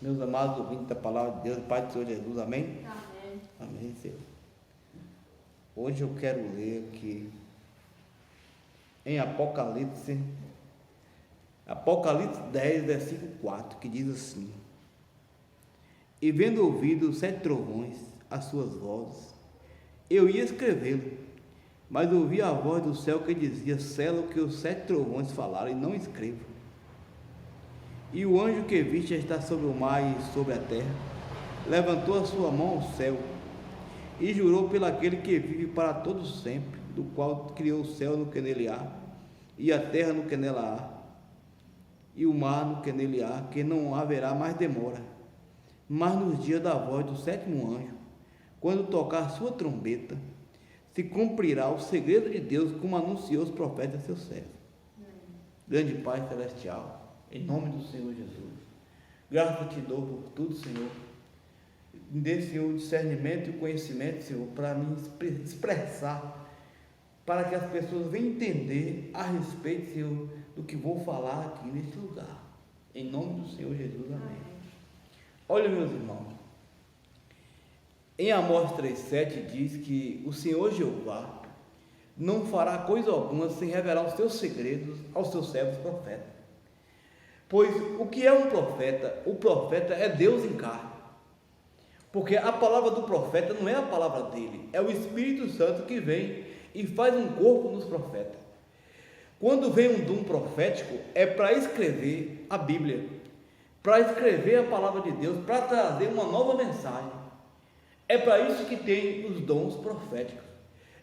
Meus amados ouvintes da palavra de Deus, Pai do Senhor Jesus, amém? Amém. Amém, Senhor. Hoje eu quero ler aqui em Apocalipse 10, versículo 4, que diz assim: E vendo ouvido os 7 trovões, as suas vozes, eu ia escrevê-lo, mas ouvi a voz do céu que dizia: sela o que os 7 trovões falaram e não escreva. E o anjo que viste está sobre o mar e sobre a terra, levantou a sua mão ao céu e jurou pelo aquele que vive para todo sempre, do qual criou o céu no que nele há, e a terra no que nela há, e o mar no que nele há, que não haverá mais demora, mas nos dias da voz do 7º anjo, quando tocar a sua trombeta, se cumprirá o segredo de Deus, como anunciou os profetas seus servos. Grande Pai celestial, em nome do Senhor Jesus, graças te dou por tudo, Senhor. Me dê, Senhor, o discernimento e o conhecimento, Senhor, para me expressar, para que as pessoas venham entender a respeito, Senhor, do que vou falar aqui neste lugar. Em nome do Senhor Jesus, amém. Olha, meus irmãos, em Amós 3,7 diz que o Senhor Jeová não fará coisa alguma sem revelar os seus segredos aos seus servos profetas. Pois o que é um profeta? O profeta é Deus em carne. Porque a palavra do profeta não é a palavra dele, é o Espírito Santo que vem e faz um corpo nos profetas. Quando vem um dom profético, é para escrever a Bíblia, para escrever a palavra de Deus, para trazer uma nova mensagem. É para isso que tem os dons proféticos.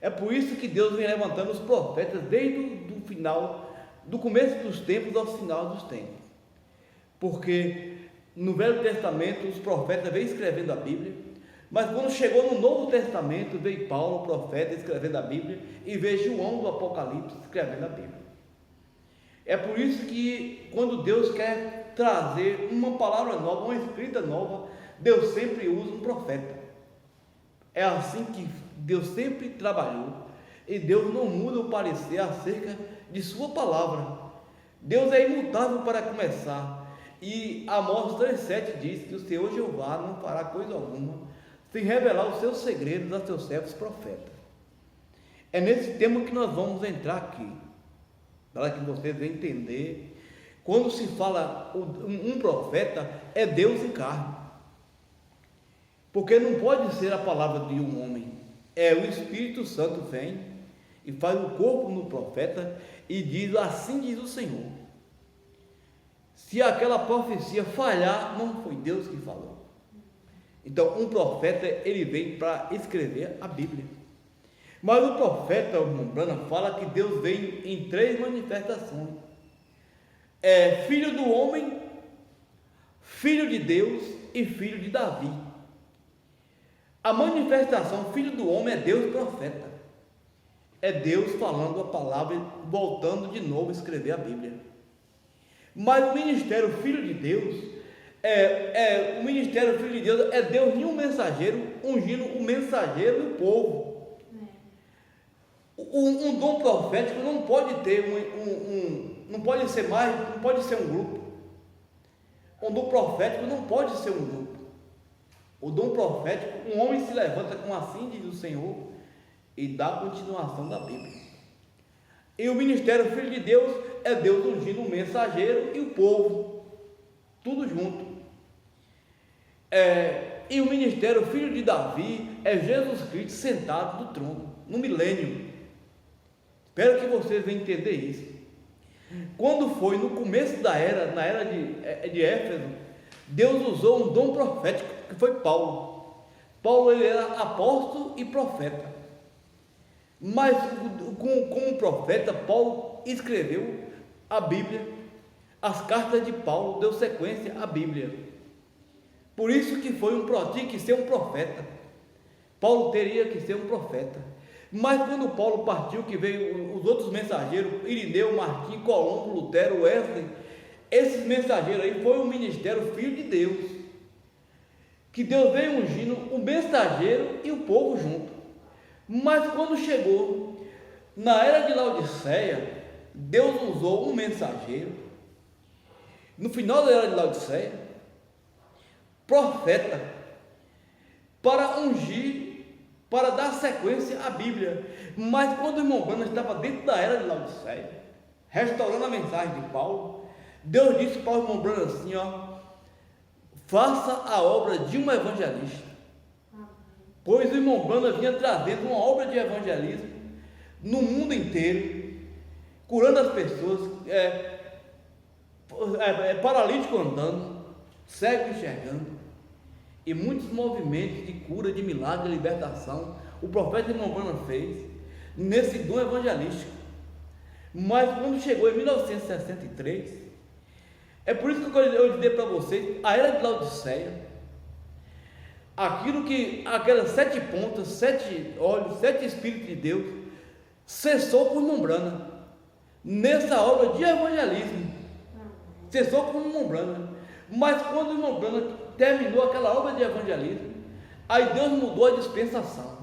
É por isso que Deus vem levantando os profetas desde o final, do começo dos tempos ao final dos tempos. Porque no Velho Testamento os profetas vêm escrevendo a Bíblia, mas quando chegou no Novo Testamento veio Paulo, o profeta, escrevendo a Bíblia, e veio João do Apocalipse escrevendo a Bíblia. É por isso que quando Deus quer trazer uma palavra nova, uma escrita nova, Deus sempre usa um profeta. É assim que Deus sempre trabalhou, e Deus não muda o parecer acerca de sua palavra. Deus é imutável para começar. E Amós 3,7 diz que o Senhor Jeová não fará coisa alguma sem revelar os seus segredos a seus servos profetas. É nesse tema que nós vamos entrar aqui, para que vocês venham entender. Quando se fala um profeta, é Deus em carne, porque não pode ser a palavra de um homem, é o Espírito Santo vem e faz o corpo no profeta e diz: assim diz o Senhor. Se aquela profecia falhar, não foi Deus que falou. Então, um profeta, ele vem para escrever a Bíblia. Mas o profeta, o Branham, fala que Deus vem em 3 manifestações: é filho do homem, filho de Deus e filho de Davi. A manifestação filho do homem é Deus profeta. É Deus falando a palavra e voltando de novo a escrever a Bíblia. Mas o ministério Filho de Deus, o ministério Filho de Deus é Deus em um mensageiro, ungindo o mensageiro e o povo. Um dom profético não pode ter não pode ser mais, não pode ser um grupo. Um dom profético não pode ser um grupo. O dom profético, um homem se levanta com assim diz o Senhor e dá a continuação da Bíblia. E o ministério Filho de Deus é Deus ungindo o mensageiro e o povo, tudo junto. E o ministério Filho de Davi é Jesus Cristo sentado no trono, no milênio. Espero que vocês venham entender isso. Quando foi no começo da era, na era de Éfeso, Deus usou um dom profético, que foi Paulo. Paulo, ele era apóstolo e profeta. Mas como profeta, Paulo escreveu a Bíblia. As cartas de Paulo deu sequência à Bíblia. Por isso que tinha que ser um profeta. Paulo teria que ser um profeta. Mas quando Paulo partiu, que veio os outros mensageiros, Irineu, Martim, Colombo, Lutero, Wesley, esses mensageiros aí foi o ministério Filho de Deus, que Deus veio ungindo o mensageiro e o povo junto. Mas quando chegou na era de Laodiceia, Deus usou um mensageiro. No final da era de Laodiceia, profeta para ungir, para dar sequência à Bíblia. Mas quando o irmão Branham estava dentro da era de Laodiceia, restaurando a mensagem de Paulo, Deus disse para o irmão Branham assim, faça a obra de um evangelista. Pois o irmão Branham vinha trazendo uma obra de evangelismo no mundo inteiro, curando as pessoas, paralítico andando, cego enxergando, e muitos movimentos de cura, de milagre, de libertação, o profeta irmão Branham fez nesse dom evangelístico. Mas quando chegou em 1963, é por isso que eu dizer para vocês, a era de Laodiceia, aquelas 7 pontas, 7 olhos, 7 Espíritos de Deus, cessou com o irmão Branham, nessa obra de evangelismo, cessou com o irmão Branham. Mas quando o irmão Branham terminou aquela obra de evangelismo, aí Deus mudou a dispensação,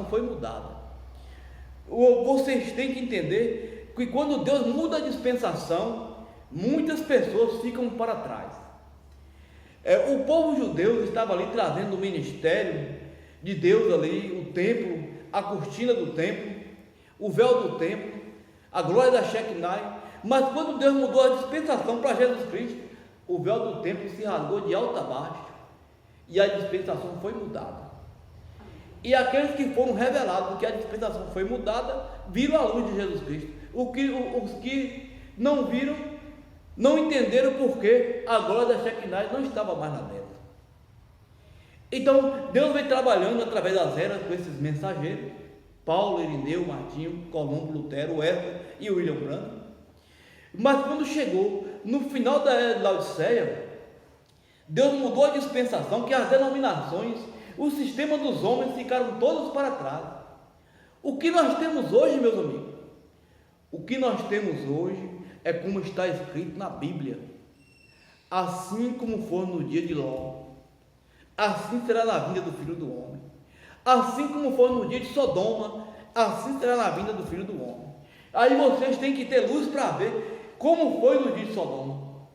foi mudada. Vocês têm que entender que quando Deus muda a dispensação, muitas pessoas ficam para trás. O povo judeu estava ali trazendo o ministério de Deus ali, o templo, a cortina do templo, o véu do templo, a glória da Shekinah. Mas quando Deus mudou a dispensação para Jesus Cristo, o véu do templo se rasgou de alto a baixo e a dispensação foi mudada. E aqueles que foram revelados que a dispensação foi mudada, viram a luz de Jesus Cristo. Os que não viram, não entenderam porque a glória da Shekinah não estava mais lá dentro. Então, Deus vem trabalhando através das eras com esses mensageiros, Paulo, Irineu, Martinho, Colombo, Lutero, Wesley e William Branham. Mas quando chegou no final da era de Laodiceia, Deus mudou a dispensação, que as denominações, o sistema dos homens ficaram todos para trás. O que nós temos hoje, meus amigos? O que nós temos hoje é como está escrito na Bíblia: assim como for no dia de Ló, assim será na vinda do Filho do Homem. Assim como for no dia de Sodoma, assim será na vinda do Filho do Homem. Aí vocês têm que ter luz para ver como foi no dia de Sodoma,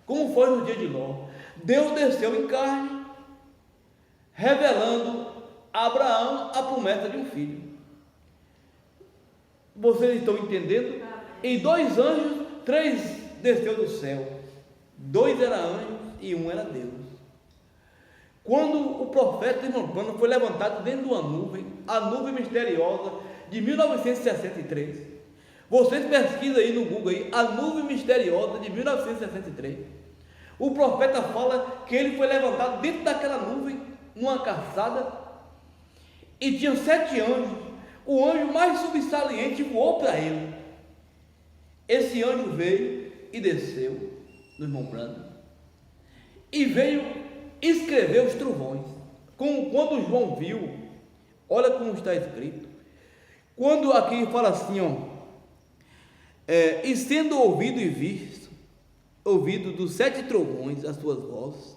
como foi no dia de Ló. Deus desceu em carne, revelando a Abraão a promessa de um filho. Vocês estão entendendo? Em 2 anjos, 3 desceu do céu, 2 eram anjos e 1 era Deus. Quando o profeta irmão Branham foi levantado dentro de uma nuvem, a nuvem misteriosa de 1963, vocês pesquisam aí no Google aí, a nuvem misteriosa de 1963, o profeta fala que ele foi levantado dentro daquela nuvem, numa caçada, e tinha 7 anjos. O anjo mais subsaliente voou para ele. Esse anjo veio e desceu no irmão Branham e veio escrever os trovões. Quando João viu, olha como está escrito, quando aqui fala assim, e sendo ouvido e visto, ouvido dos 7 trovões as suas vozes,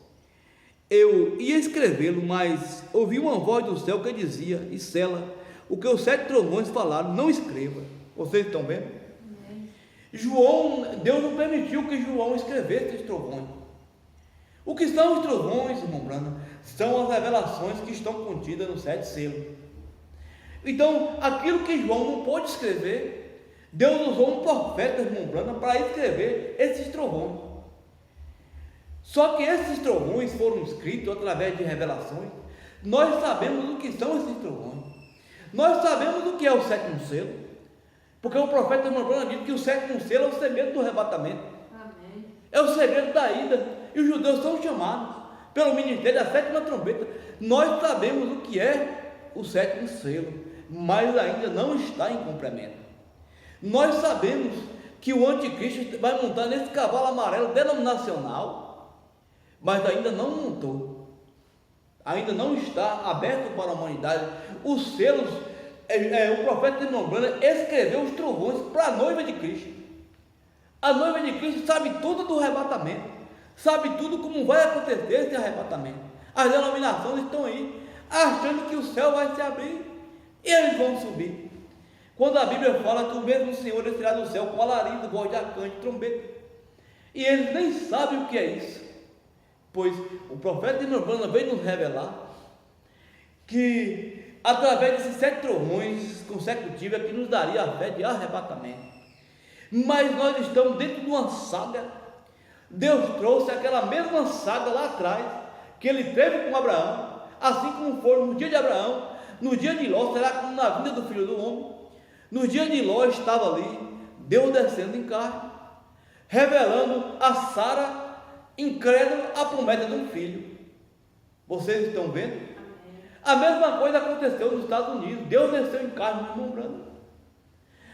eu ia escrevê-lo, mas ouvi uma voz do céu que dizia: e sela o que os 7 trovões falaram, não escreva. Vocês estão vendo? Deus não permitiu que João escrevesse esses trovões. O que são os trovões, irmão Branham? São as revelações que estão contidas nos 7 selos. Então, aquilo que João não pôde escrever, Deus usou um profeta, irmão Branham, para escrever esses trovões. Só que esses trovões foram escritos através de revelações. Nós sabemos o que são esses trovões. Nós sabemos o que é o 7º selo, porque o profeta irmão Branham diz que o 7º selo é o segredo do arrebatamento. Amém. É o segredo da ida. E os judeus são chamados pelo ministério da 7ª trombeta. Nós sabemos o que é o 7º selo, mas ainda não está em cumprimento. Nós sabemos que o anticristo vai montar nesse cavalo amarelo denominacional, mas ainda não montou, ainda não está aberto para a humanidade. Os selos, o profeta irmão Branham escreveu os trovões para a noiva de Cristo. A noiva de Cristo sabe tudo do arrebatamento, sabe tudo como vai acontecer esse arrebatamento. As denominações estão aí, achando que o céu vai se abrir e eles vão subir. Quando a Bíblia fala que o mesmo Senhor descerá do céu com alarido, voz de arcanjo, trombeta, e eles nem sabem o que é isso, pois o profeta de Brana veio nos revelar que através desses 7 trovões consecutivos é que nos daria a fé de arrebatamento. Mas nós estamos dentro de uma saga. Deus trouxe aquela mesma saga lá atrás que ele teve com Abraão, assim como foi no dia de Abraão, no dia de Ló, será como na vinda do Filho do Homem. No dia de Ló estava ali Deus descendo em carne, revelando a Sara incrédula a promessa de um filho. Vocês estão vendo? A mesma coisa aconteceu nos Estados Unidos. Deus desceu em carne no irmão Branham,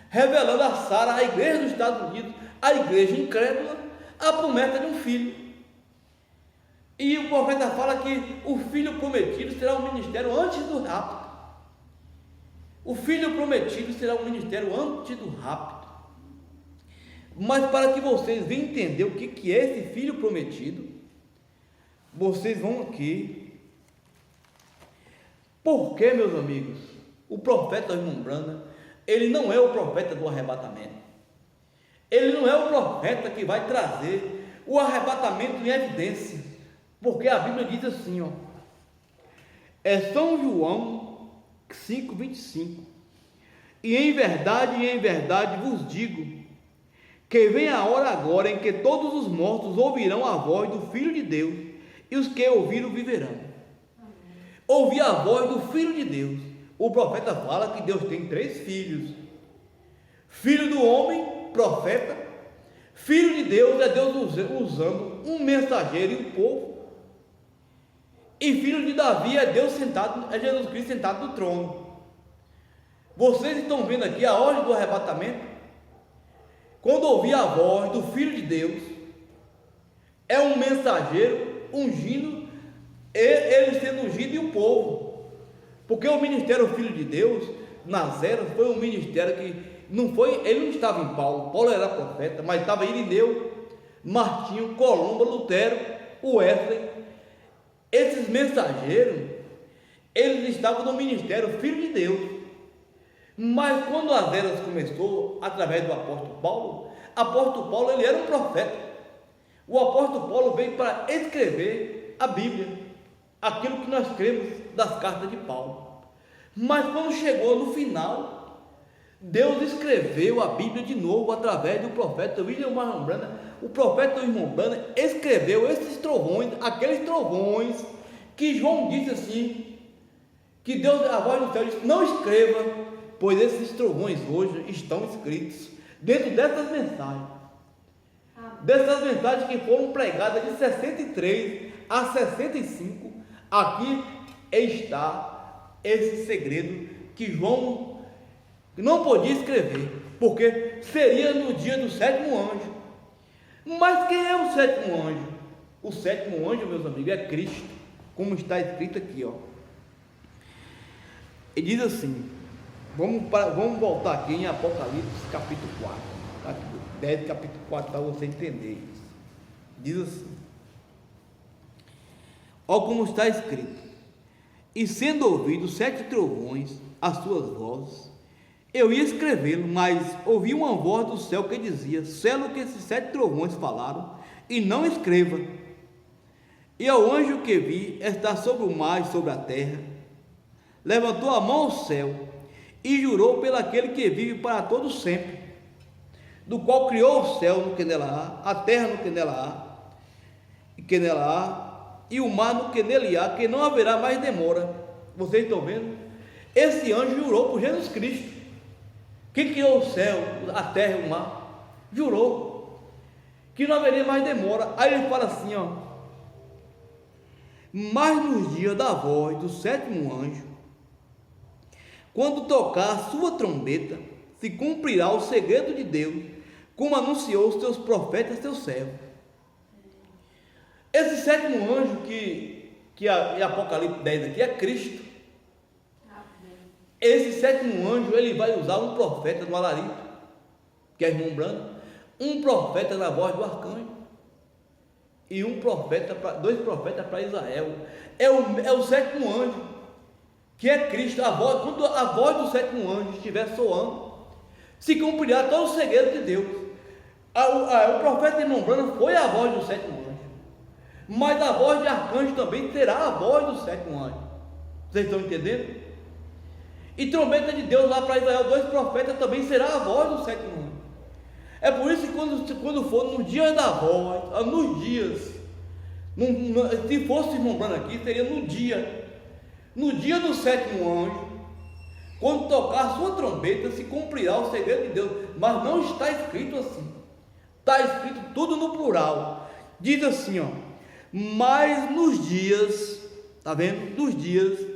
revelando a Sara, a igreja dos Estados Unidos, a igreja incrédula, a promessa de um filho. E o profeta fala que o filho prometido será um ministério antes do rapto. O filho prometido será um ministério antes do rapto. Mas para que vocês venham entender o que é esse filho prometido, vocês vão aqui. Porque, meus amigos, o profeta irmão Branham, ele não é o profeta do arrebatamento. Ele não é o profeta que vai trazer o arrebatamento em evidência. Porque a Bíblia diz assim, é São João 5,25. E em verdade vos digo, que vem a hora agora em que todos os mortos ouvirão a voz do Filho de Deus, e os que ouviram viverão. Ouvir a voz do Filho de Deus. O profeta fala que Deus tem 3 filhos: filho do homem, profeta; filho de Deus é Deus usando um mensageiro e um povo; e filho de Davi é Deus sentado, é Jesus Cristo sentado no trono. Vocês estão vendo aqui a ordem do arrebatamento. Quando ouvir a voz do Filho de Deus, é um mensageiro ungindo, ele sendo ungido, e o povo. Porque o ministério Filho de Deus nas eras foi um ministério que não foi, ele não estava em Paulo era profeta, mas estava Irineu, Martinho, Colomba, Lutero, Wesley. Esses mensageiros, eles estavam no ministério Filho de Deus. Mas quando as eras começou, através do apóstolo Paulo ele era um profeta. O apóstolo Paulo veio para escrever a Bíblia, aquilo que nós cremos das cartas de Paulo. Mas quando chegou no final, Deus escreveu a Bíblia de novo através do profeta William Marion Branham. O profeta irmão Branham escreveu esses trovões, aqueles trovões que João disse assim, que Deus, a voz do céu, disse: não escreva, pois esses trovões hoje estão escritos dentro dessas mensagens. Dessas mensagens que foram pregadas de 63 a 65, aqui está esse segredo que João não podia escrever, porque seria no dia do 7º anjo. Mas quem é o 7º anjo? O 7º anjo, meus amigos, é Cristo, como está escrito aqui, E diz assim, vamos voltar aqui em Apocalipse capítulo 4, desde capítulo 4 para você entender isso. Diz assim: ó como está escrito: e sendo ouvidos 7 trovões as suas vozes, eu ia escrevê-lo, mas ouvi uma voz do céu que dizia: sela o que esses 7 trovões falaram, e não escreva. E ao anjo que vi estar sobre o mar e sobre a terra, levantou a mão ao céu e jurou pelo aquele que vive para todo sempre, do qual criou o céu no que nela há, a terra no que nela há, e o mar no que nele há, que não haverá mais demora. Vocês estão vendo? Esse anjo jurou por Jesus Cristo, que criou o céu, a terra e o mar. Jurou que não haveria mais demora. Aí ele fala assim, mas nos dias da voz do 7º anjo, quando tocar a sua trombeta, se cumprirá o segredo de Deus, como anunciou os seus profetas, seus servos. Esse 7º anjo que em Apocalipse 10 aqui é Cristo. Esse 7º anjo, ele vai usar um profeta no alarido, que é irmão Branham, um profeta na voz do arcanjo, e dois profetas para Israel. É o 7º anjo, que é Cristo. Quando a voz do 7º anjo estiver soando, se cumprirá todo o segredo de Deus. O profeta irmão Branham foi a voz do 7º anjo, mas a voz de arcanjo também será a voz do sétimo anjo. Vocês estão entendendo? E trombeta de Deus lá para Israel, 2 profetas, também será a voz do sétimo anjo. É por isso que quando for no dia da voz, nos dias, se fosse lembrando aqui, seria no dia do sétimo anjo, quando tocar a sua trombeta, se cumprirá o segredo de Deus. Mas não está escrito assim, está escrito tudo no plural. Diz assim, ó: mas nos dias, está vendo? Nos dias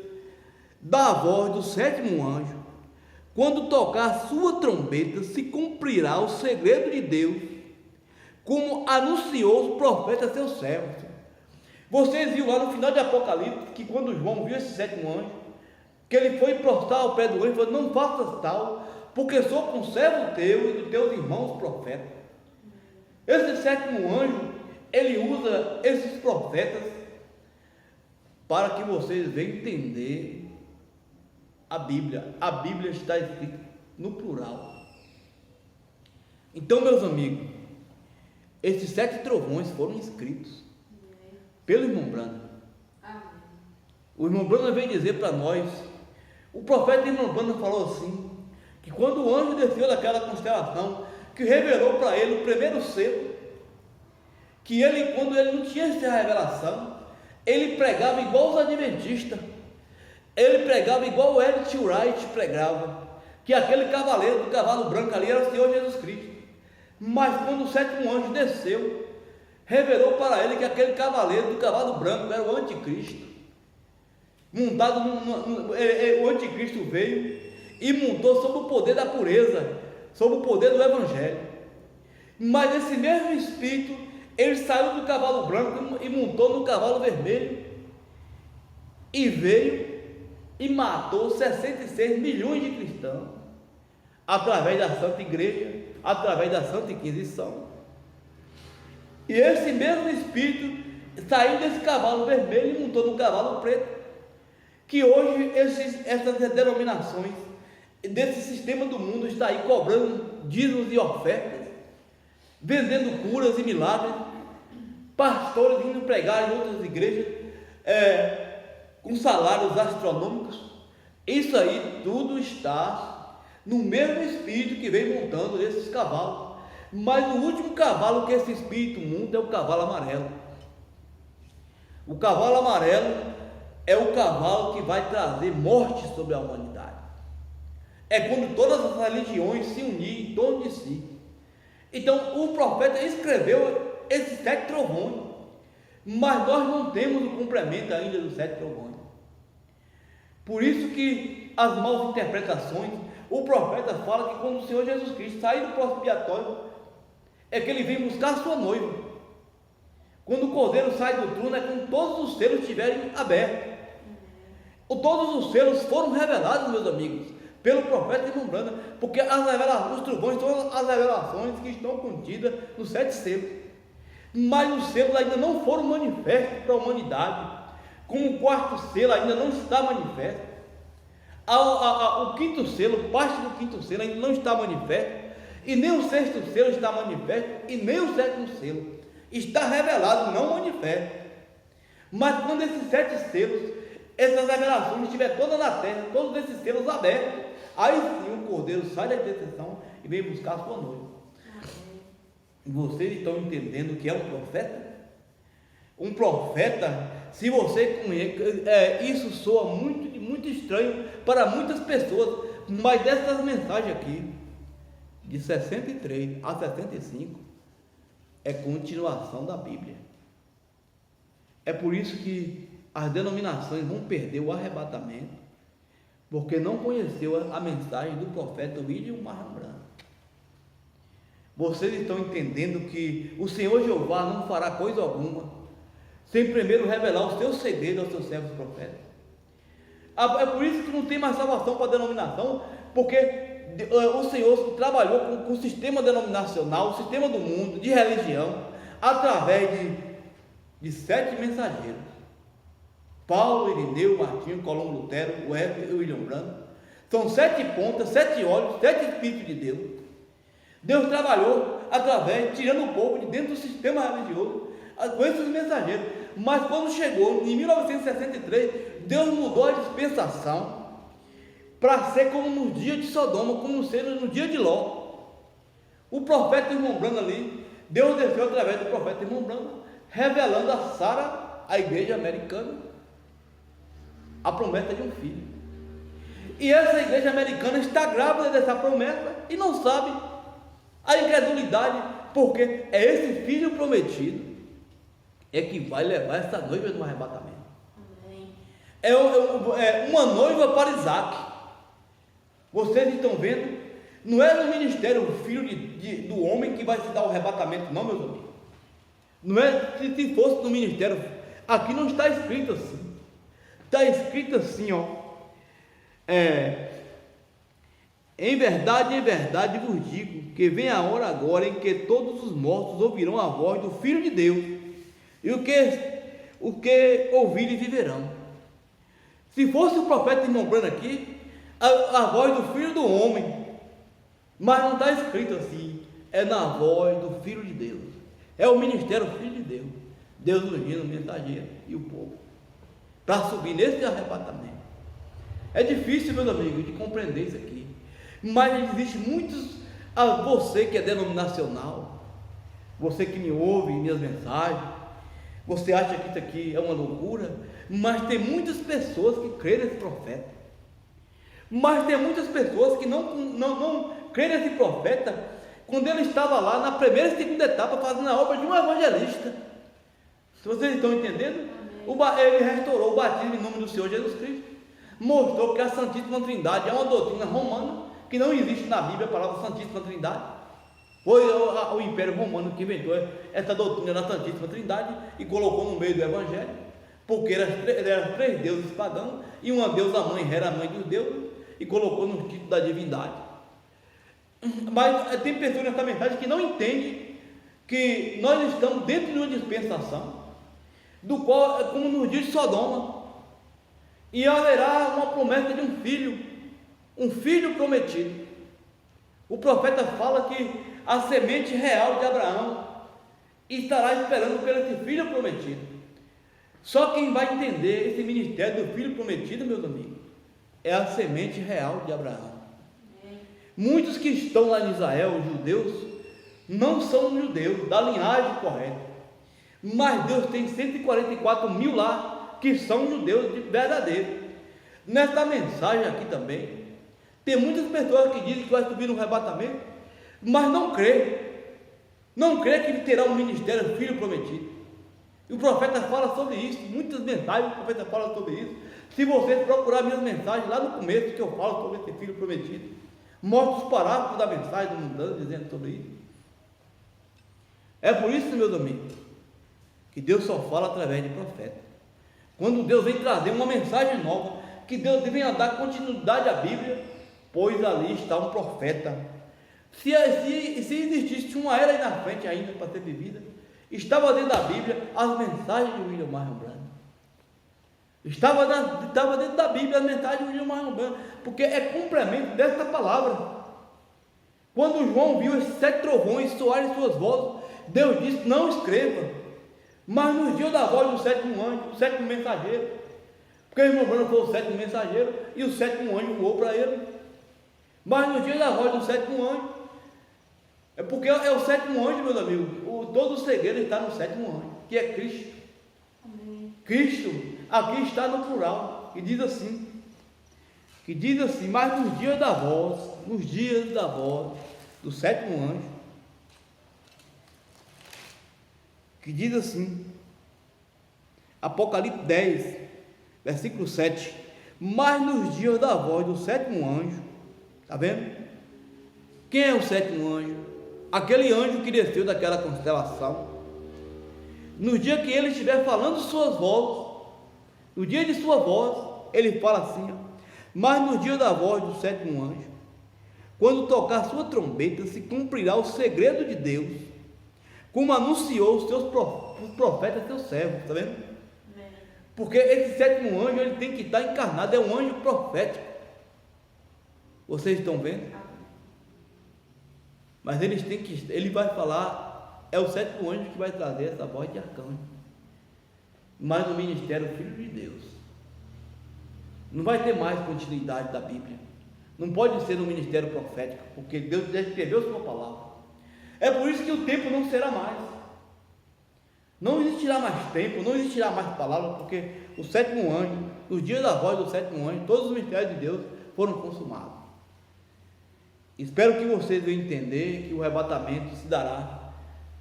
da voz do sétimo anjo, quando tocar a sua trombeta, se cumprirá o segredo de Deus, como anunciou os profetas seus servos. Vocês viram lá no final de Apocalipse, que quando João viu esse sétimo anjo, que ele foi prostrar ao pé do anjo e falou: não faças tal, porque sou conservo teu e dos teus irmãos profetas. Esse sétimo anjo, ele usa esses profetas para que vocês venham entender a Bíblia. A Bíblia está escrita no plural. Então, meus amigos, esses 7 trovões foram escritos pelo irmão Branham. O irmão Branham vem dizer para nós, o profeta irmão Branham falou assim, que quando o anjo desceu daquela constelação, que revelou para ele o primeiro selo, que ele, quando ele não tinha essa revelação, ele pregava igual os adventistas, ele pregava igual o L.T. Wright pregava, que aquele cavaleiro do cavalo branco ali era o Senhor Jesus Cristo. Mas quando o sétimo anjo desceu, revelou para ele que aquele cavaleiro do cavalo branco era o anticristo. Montado o anticristo veio e montou sob o poder da pureza, sob o poder do evangelho. Mas esse mesmo espírito, ele saiu do cavalo branco e montou no cavalo vermelho e veio e matou 66 milhões de cristãos através da Santa Igreja, através da Santa Inquisição. E esse mesmo espírito saiu desse cavalo vermelho e montou no cavalo preto, que hoje essas denominações desse sistema do mundo está aí cobrando dízimos e ofertas, vendendo curas e milagres, pastores indo pregar em outras igrejas com salários astronômicos. Isso aí tudo está no mesmo espírito que vem montando esses cavalos. Mas o último cavalo que esse espírito monta é o cavalo amarelo. O cavalo amarelo é o cavalo que vai trazer morte sobre a humanidade. É quando todas as religiões se unirem em torno de si. Então o profeta escreveu esses 7 trovões, mas nós não temos o complemento ainda dos 7 trovões. Por isso que as maus interpretações, o profeta fala que quando o Senhor Jesus Cristo sair do próximo expiatório, é que ele vem buscar a sua noiva. Quando o cordeiro sai do trono, é quando todos os selos estiverem abertos. Todos os selos foram revelados, meus amigos, pelo profeta irmão Branham, porque os trovões são as revelações que estão contidas nos 7 selos. Mas os selos ainda não foram manifestos para a humanidade, como o 4º selo ainda não está manifesto. O 5º selo, parte do 5º selo ainda não está manifesto, e nem o 6º selo está manifesto, e nem o 7º selo está revelado, não manifesto. Mas quando esses 7 selos, essas revelações estiver toda na terra, todos esses selos abertos, aí sim o cordeiro sai da intercessão e vem buscar a sua noiva. Vocês estão entendendo o que é um profeta? Um profeta, se você conhece, isso soa muito estranho para muitas pessoas, mas dessas mensagens aqui, de 63 a 65, é continuação da Bíblia. É por isso que as denominações vão perder o arrebatamento, porque não conheceu a mensagem do profeta William Marham Branham. Vocês estão entendendo que o Senhor Jeová não fará coisa alguma sem primeiro revelar os seus segredos aos seus servos profetas. É por isso que não tem mais salvação para a denominação, porque o Senhor trabalhou com o sistema denominacional, o sistema do mundo, de religião, através de 7 mensageiros: Paulo, Irineu, Martinho, Colombo, Lutero, Wesley e William Branham. São 7 pontas, 7 olhos, 7 Espíritos de Deus. Deus trabalhou através, tirando o povo de dentro do sistema religioso, com esses mensageiros. Mas quando chegou em 1963, Deus mudou a dispensação para ser como no dia de Sodoma, como no dia de Ló. O profeta irmão Branham ali, Deus desceu através do profeta irmão Branham, revelando a Sara, a igreja americana, a promessa de um filho. E essa igreja americana está grávida dessa promessa e não sabe. A incredulidade, porque é esse filho prometido é que vai levar essa noiva no arrebatamento. Amém. É uma noiva para Isaac. Vocês estão vendo? Não é no ministério o filho do homem que vai se dar o arrebatamento, não, meus amigos. Não é, se fosse no ministério, aqui não está escrito assim. Está escrito assim, ó. Em verdade vos digo que vem a hora agora em que todos os mortos ouvirão a voz do Filho de Deus, e o que ouvirem viverão. Se fosse o profeta irmão Branham aqui, a voz do Filho do homem, mas não está escrito assim, é na voz do Filho de Deus, é o ministério Filho de Deus, Deus ungindo o mensageiro e o povo, para subir nesse arrebatamento. É difícil, meus amigos, de compreender isso aqui, mas existe muitos, você que é denominacional, você que me ouve em minhas mensagens, você acha que isso aqui é uma loucura, mas tem muitas pessoas que creem nesse profeta, mas tem muitas pessoas que não creem nesse profeta, quando ele estava lá na primeira e segunda etapa, fazendo a obra de um evangelista. Se vocês estão entendendo, ele restaurou o batismo em nome do Senhor Jesus Cristo, mostrou que a Santíssima Trindade é uma doutrina romana, que não existe na Bíblia a palavra Santíssima Trindade. Foi o Império Romano que inventou essa doutrina da Santíssima Trindade e colocou no meio do Evangelho, porque eram 3 deuses pagãos, e uma deusa mãe era a mãe dos deuses, e colocou no título da divindade. Mas tem pessoas nessa mensagem que não entendem que nós estamos dentro de uma dispensação, do qual é como nos dias de Sodoma, e haverá uma promessa de um filho prometido. O profeta fala que a semente real de Abraão estará esperando por esse filho prometido. Só quem vai entender esse ministério do filho prometido, meus amigos, é a semente real de Abraão. Muitos que estão lá em Israel, os judeus, não são judeus da linhagem correta, mas Deus tem 144 mil lá que são judeus verdadeiros. Nesta mensagem aqui também tem muitas pessoas que dizem que vai subir no arrebatamento, mas não crê que terá um ministério filho prometido. E o profeta fala sobre isso, muitas mensagens o profeta fala sobre isso. Se vocês procurar minhas mensagens lá no começo, que eu falo sobre esse filho prometido, mostro os parágrafos da mensagem do mundano dizendo sobre isso. É por isso, meus amigos, que Deus só fala através de profeta. Quando Deus vem trazer uma mensagem nova, que Deus vem dar continuidade à Bíblia, pois ali está um profeta. Se existisse uma era aí na frente ainda para ser vivida, estava dentro da Bíblia as mensagens de William Marion Branham. Estava dentro da Bíblia as mensagens de William Marion Branham, porque é complemento dessa palavra. Quando João viu esses 7 trovões soarem suas vozes, Deus disse: não escreva. Mas nos dias da voz do 7º anjo, o 7º mensageiro, porque o irmão Branham foi o 7º mensageiro e o 7º anjo voou para ele. Mas nos dias da voz do 7º anjo, é porque é o 7º anjo, meus amigos, todo o segredo está no 7º anjo, que é Cristo. Amém. Cristo, aqui está no plural, que diz assim, mas nos dias da voz do 7º anjo, que diz assim, Apocalipse 10, versículo 7, mas nos dias da voz do 7º anjo, está vendo? Quem é o 7º anjo? Aquele anjo que desceu daquela constelação. No dia que ele estiver falando suas vozes, no dia de sua voz, ele fala assim, mas no dia da voz do 7º anjo, quando tocar sua trombeta, se cumprirá o segredo de Deus, como anunciou os profetas, seus servos, está vendo? Porque esse 7º anjo, ele tem que estar encarnado, é um anjo profético. Vocês estão vendo? Mas ele vai falar, é o 7º anjo que vai trazer essa voz de arcanjo. mas no ministério Filho de Deus. Não vai ter mais continuidade da Bíblia. Não pode ser no ministério profético, porque Deus já escreveu sua palavra. É por isso que o tempo não será mais. Não existirá mais tempo, não existirá mais palavra, porque o sétimo anjo, nos dias da voz do sétimo anjo, todos os mistérios de Deus foram consumados. Espero que vocês venham entender que o arrebatamento se dará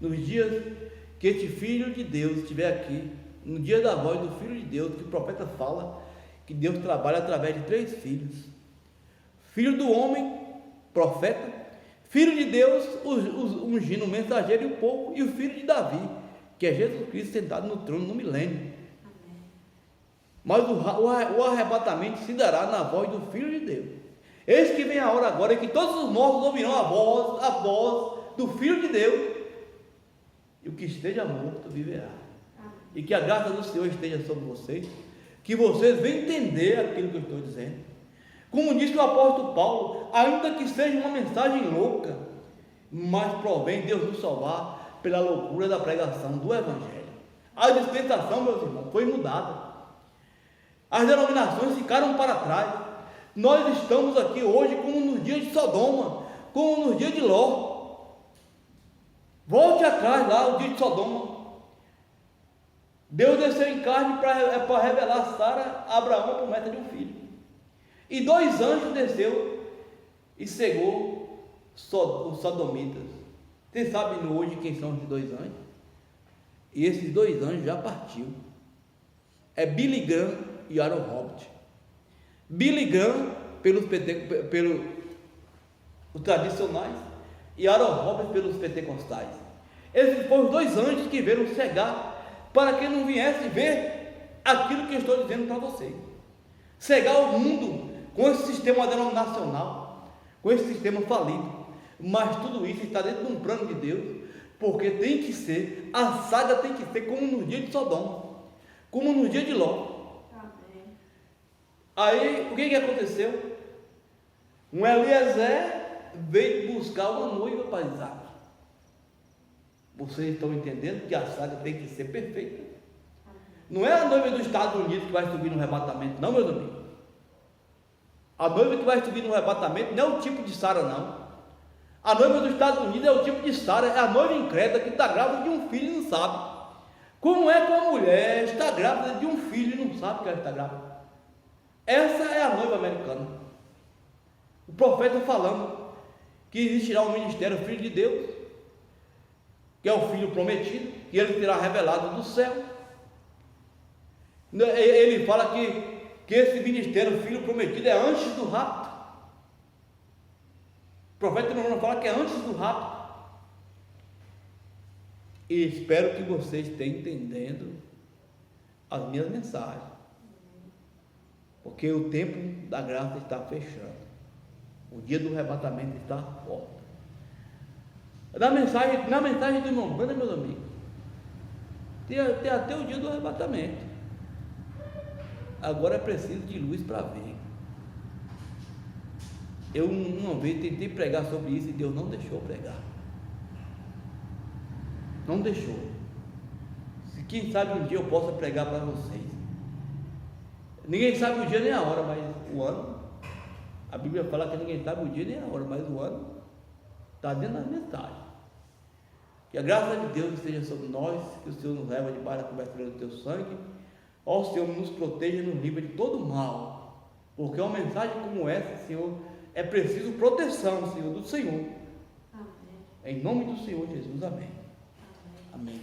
nos dias que este Filho de Deus estiver aqui, no dia da voz do Filho de Deus, que o profeta fala que Deus trabalha através de 3 filhos: filho do homem, profeta; filho de Deus, ungindo o mensageiro e o povo; e o filho de Davi, que é Jesus Cristo sentado no trono no milênio. Mas o arrebatamento se dará na voz do Filho de Deus. Eis que vem a hora agora em que todos os mortos ouvirão a voz do Filho de Deus, e o que esteja morto viverá. E que a graça do Senhor esteja sobre vocês, que vocês venham entender aquilo que eu estou dizendo. Como disse o apóstolo Paulo, ainda que seja uma mensagem louca, mas provém Deus nos salvar pela loucura da pregação do Evangelho. A dispensação, meus irmãos, foi mudada. As denominações ficaram para trás. Nós estamos aqui hoje como nos dias de Sodoma, como nos dias de Ló. Volte atrás lá, o dia de Sodoma. Deus desceu em carne para revelar a Sara, a Abraão, a promessa de um filho. E 2 anjos desceu e cegou os sodomitas. Vocês sabem hoje quem são os 2 anjos? E esses 2 anjos já partiu. É Billy Graham e Aaron Robert. Billy Graham pelos tradicionais e Aaron Robert pelos pentecostais. Esses foram os 2 anjos que vieram cegar, para que não viesse ver aquilo que eu estou dizendo para vocês. Cegar o mundo com esse sistema denominacional, com esse sistema falido. Mas tudo isso está dentro de um plano de Deus, porque tem que ser, a saga tem que ser como no dia de Sodoma, como no dia de Ló. Aí, o que aconteceu? Um Eliezer veio buscar uma noiva para Isaac. Vocês estão entendendo que a saga tem que ser perfeita? Não é a noiva dos Estados Unidos que vai subir no arrebatamento, não, meus amigos. A noiva que vai subir no arrebatamento não é o tipo de Sara, não. A noiva dos Estados Unidos é o tipo de Sara, é a noiva incrédula que está grávida de um filho e não sabe. Como é que uma mulher está grávida de um filho e não sabe que ela está grávida? Essa é a noiva americana. O profeta falando que existirá um ministério Filho de Deus, que é o Filho prometido, que ele terá revelado do céu. Ele fala que esse ministério Filho prometido é antes do rapto. O profeta não fala que é antes do rapto. E espero que vocês tenham entendendo as minhas mensagens, porque o tempo da graça está fechando. O dia do arrebatamento está forte. Na mensagem do irmão Branda, meus amigos, tem até o dia do arrebatamento. Agora é preciso de luz para ver. Eu uma vez tentei pregar sobre isso e Deus não deixou pregar. Não deixou. Quem sabe um dia eu possa pregar para vocês. Ninguém sabe o dia nem a hora, mas o ano. A Bíblia fala que ninguém sabe o dia nem a hora, mas o ano está dentro da mensagem. Que a graça de Deus esteja sobre nós, que o Senhor nos leve debaixo da cobertura do teu sangue. Ó Senhor, nos proteja e nos livre de todo mal, porque uma mensagem como essa, Senhor, é preciso proteção, Senhor, do Senhor. Amém. Em nome do Senhor Jesus, amém. Amém.